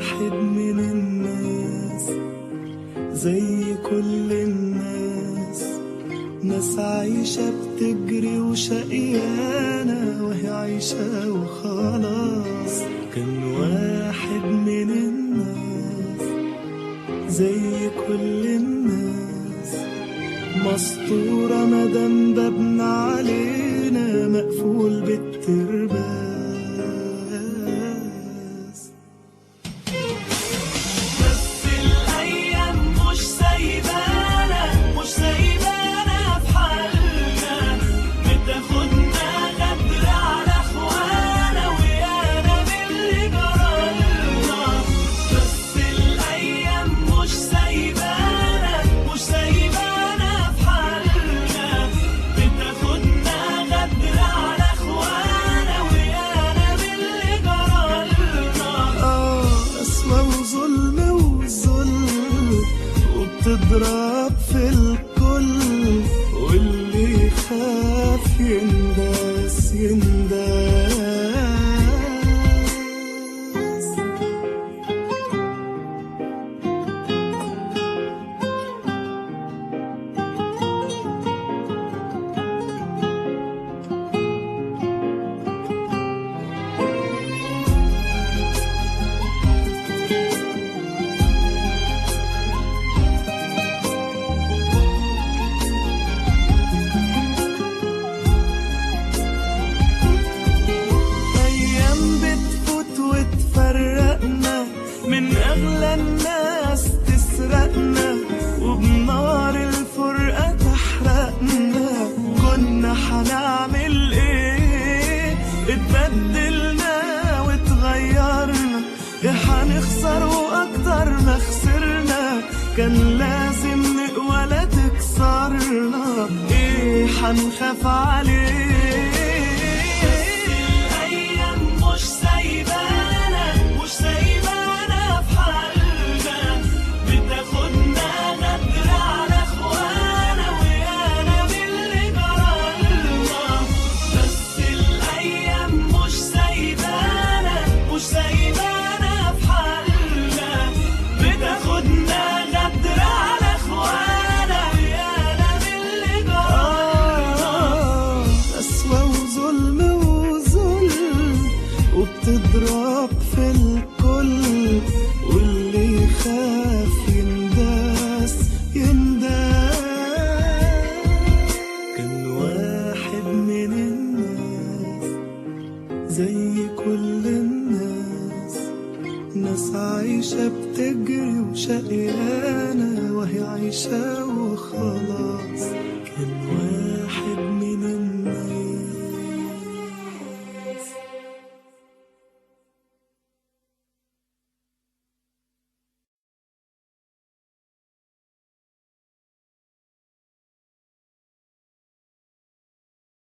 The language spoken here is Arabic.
واحد من الناس زي كل الناس، ناس عايشة بتجري وشقيانة وهي عايشة وخلاص. كان واحد من الناس زي كل الناس، مسطورة مدام بابنا علينا مقفول بالترباس. تضرب في الكل واللي خاف ينداس ينداس. من أغلى الناس تسرقنا وبنار الفرقة تحرقنا. كنا حنعمل ايه؟ اتبدلنا واتغيرنا، ايه حنخسر واكتر ما خسرنا. كان لازم نقوى لا تكسرنا، ايه حنخاف عليه؟ وبتضرب في الكل واللي يخاف ينداس ينداس. كان واحد من الناس زي كل الناس، ناس عايشة بتجري وشقيانة وهي عايشة وخلاص. كان